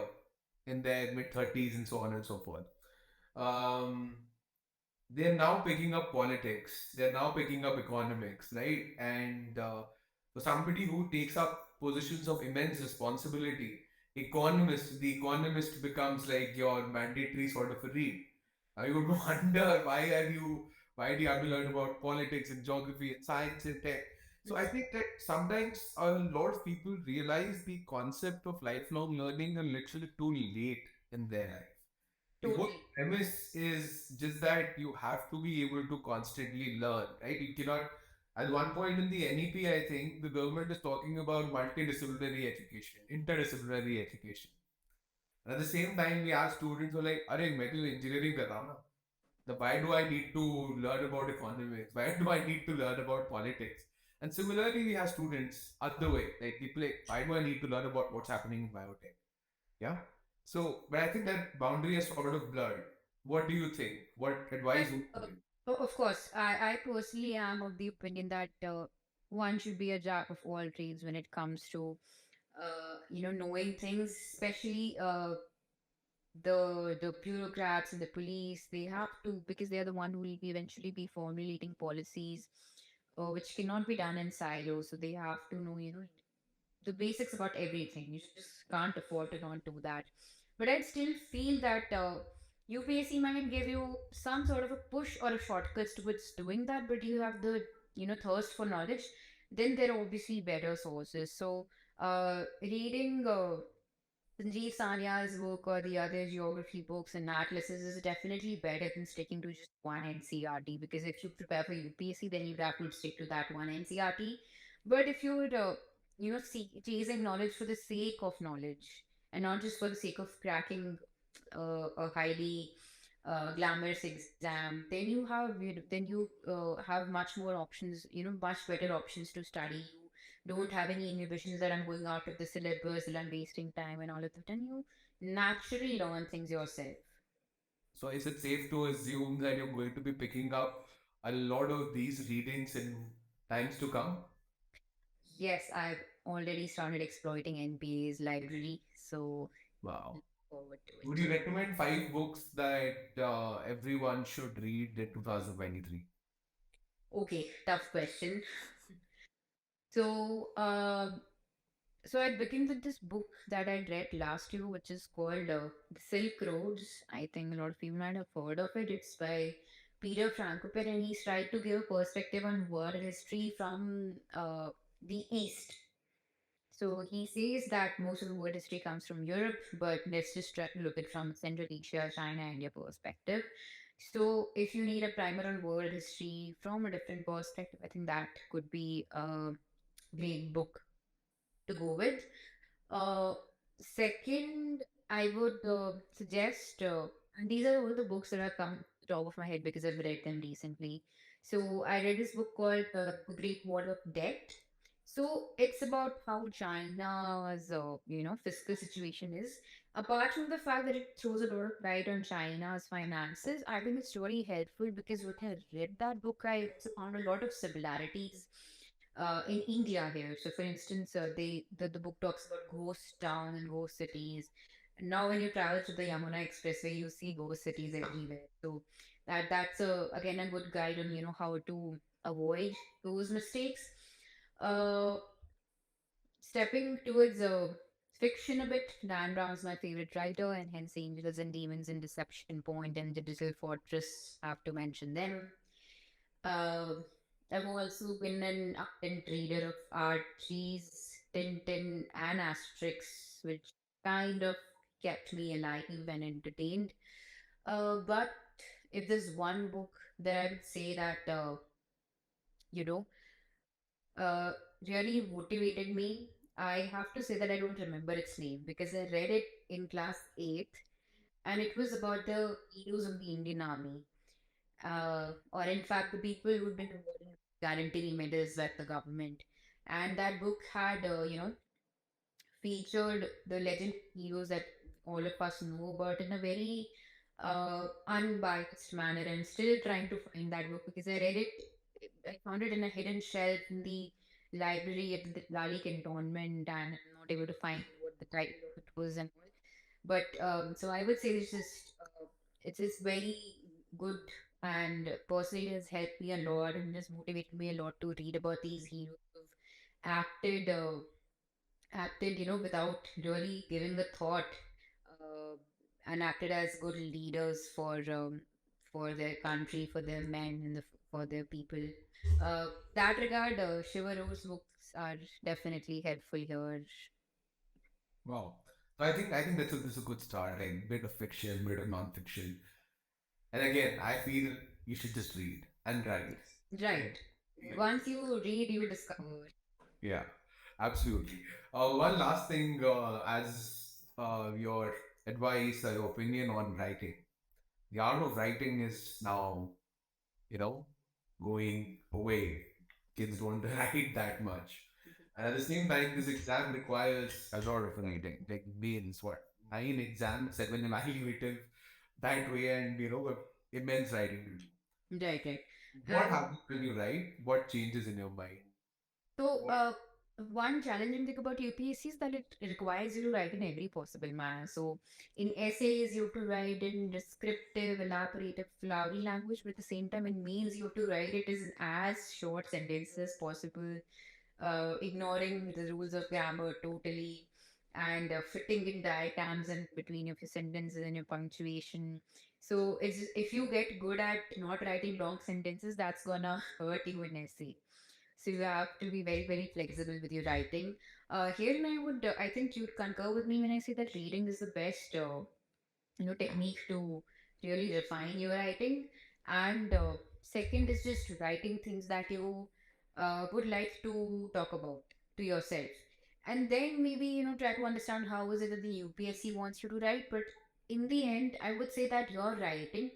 in their mid 30s and so on and so forth. Um, they're now picking up politics, they're now picking up economics, right? And for somebody who takes up positions of immense responsibility, the economist becomes like your mandatory sort of a read. You would wonder why do you have to learn about politics and geography and science and tech? So I think that sometimes a lot of people realize the concept of lifelong learning a little too late in their life. The whole Totally. premise is just that you have to be able to constantly learn, right? You cannot. At one point in the NEP, I think the government is talking about multidisciplinary education, interdisciplinary education. And at the same time, we ask students who are like, "Arey, मैं तो engineering कर रहा हूँ ना. The why do I need to learn about economics? Why do I need to learn about politics?" And similarly, we have students other way, like people like, "Why do I need to learn about what's happening in biotech?" Yeah. So, but I think that boundary is sort of blurred. What do you think? What advice would you give? Of course, I personally am of the opinion that one should be a jack of all trades when it comes to, knowing things, especially the bureaucrats and the police. They have to, because they are the one who will be eventually be formulating policies, which cannot be done in silos. So they have to know, the basics about everything. You just can't afford to not do that. But I'd still feel that UPSC might give you some sort of a push or a shortcut towards doing that, but you have the thirst for knowledge. Then there are obviously better sources. So reading Sanjeev Sanya's book or the other geography books and atlases is definitely better than sticking to just one NCRT, because if you prepare for UPSC, then you'd have to stick to that one NCRT. But if you would, chasing knowledge for the sake of knowledge and not just for the sake of cracking a highly glamorous exam, then you have much more options, much better options to study. You don't have any inhibitions that I'm going out of the syllabus, that I'm wasting time and all of that, and you naturally learn things yourself. So, is it safe to assume that you're going to be picking up a lot of these readings in times to come? Yes, I've already started exploiting NPA's library, so look Wow. forward to Would it. you recommend 5 books that everyone should read in 2023? Okay, tough question. So, so I began with this book that I read last year, which is called The Silk Roads. I think a lot of people might have heard of it. It's by Peter Frankopan, and he's tried to give a perspective on world history from the East. So he says that most of the world history comes from Europe, but let's just try to look at it from Central Asia, China, India perspective. So if you need a primer on world history from a different perspective, I think that could be a great book to go with. Uh, Second, I would suggest, and these are all the books that have come to the top of my head because I've read them recently. So I read this book called The Great Wall of Debt. So it's about how China's, fiscal situation is. Apart from the fact that it throws a lot of light on China's finances, I think it's really helpful because when I read that book, I also found a lot of similarities in India here. So, for instance, the book talks about ghost town and ghost cities. And now, when you travel to the Yamuna Expressway, you see ghost cities everywhere. So that's again a good guide on how to avoid those mistakes. Uh, Stepping towards fiction a bit, Dan Brown's my favorite writer, and hence Angels and Demons and Deception Point and Digital Fortress. Have to mention them. Uh, I've also been an ardent reader of Archie's, Tintin, and Asterix, which kind of kept me alive and entertained. But if there's one book that I would say that, you know, uh, really motivated me, I have to say that I don't remember its name because I read it in class 8th, and it was about the heroes of the Indian Army. or in fact, the people who'd been awarded guarantee medals at the government. And that book had, featured the legend heroes that all of us know, but in a very unbiased manner. And still trying to find that book because I read it, I found it in a hidden shelf in the library at the Lali cantonment, and I'm not able to find what the title of it was and all. But so I would say it's just very good, and personally it has helped me a lot and just motivated me a lot to read about these heroes who've acted. Acted, without really giving the thought, uh, and acted as good leaders for their country, for their men, and for their people. That regard, Shiva Rose books are definitely helpful here. Wow. So I think that's a good start. Like bit of fiction, bit of non-fiction. And again, I feel you should just read and write. Right. Once you read, you discover. Yeah, absolutely. One last thing, as your advice or your opinion on writing. The art of writing is now, you know, going away. Kids don't write that much. And at the same time, this exam requires a lot of writing. Like means what? 9 exams, 7 evaluative that way, and immense writing to do. Right, right. What And happens when you write? What changes in your mind? so, one challenging thing about UPSC is that it requires you to write in every possible manner. So, in essays, you have to write in descriptive, elaborative, flowery language, but at the same time, in mails, you have to write it in as short sentences as possible, ignoring the rules of grammar totally, and fitting in diagrams in between of your sentences and your punctuation. So, if you get good at not writing long sentences, that's gonna hurt you in essay. So you have to be very, very flexible with your writing. Here, and I think you'd concur with me when I say that reading is the best, technique to really refine your writing. And second is just writing things that you would like to talk about to yourself. And then maybe, try to understand how is it that the UPSC wants you to write. But in the end, I would say that your writing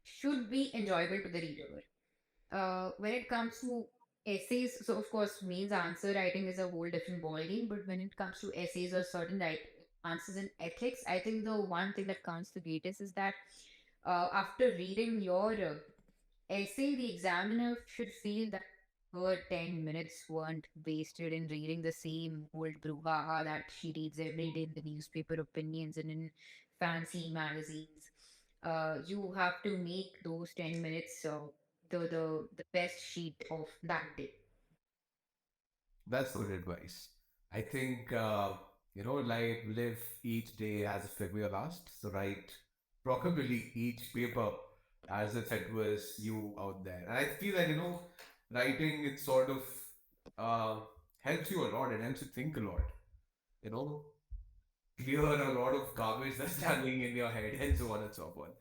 should be enjoyable to the reader. When it comes to essays, so of course, means answer writing is a whole different ballgame. But when it comes to essays or certain answers in ethics, I think the one thing that counts the greatest is that after reading your essay, the examiner should feel that her 10 minutes weren't wasted in reading the same old brouhaha that she reads every day in the newspaper opinions and in fancy magazines. You have to make those 10 minutes the best sheet of that day. That's good advice. I think, like live each day as if it were your last. So write probably each paper as if it was you out there. And I feel that, writing, it sort of uh, helps you a lot. It helps you think a lot. You know, clear a lot of garbage that's standing in your head and so on and so forth.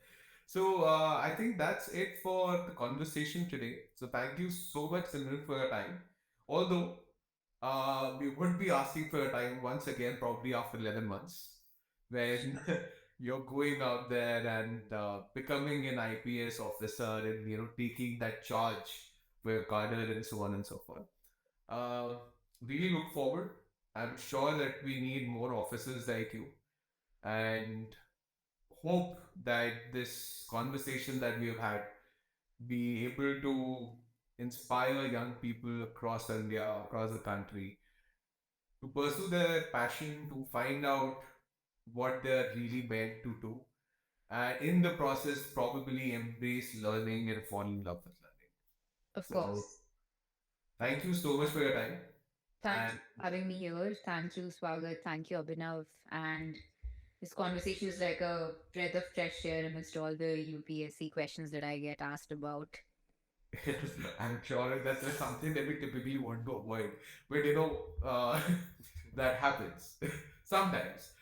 So I think that's it for the conversation today. So thank you so much, Simran, for your time. Although we would be asking for your time once again, probably after 11 months, when you're going out there and becoming an IPS officer and taking that charge for your cadre and so on and so forth. Uh, really look forward. I'm sure that we need more officers like you, and hope that this conversation that we have had be able to inspire young people across India, across the country, to pursue their passion, to find out what they're really meant to do, and in the process, probably embrace learning and fall in love with learning. Of So, course. thank you so much for your time. Thank you And for having me here. Thank you, Swagat. Thank you, Abhinav. And this conversation is like a breath of fresh air amidst all the UPSC questions that I get asked about. I'm sure that's just something that we typically want to avoid. But that happens sometimes.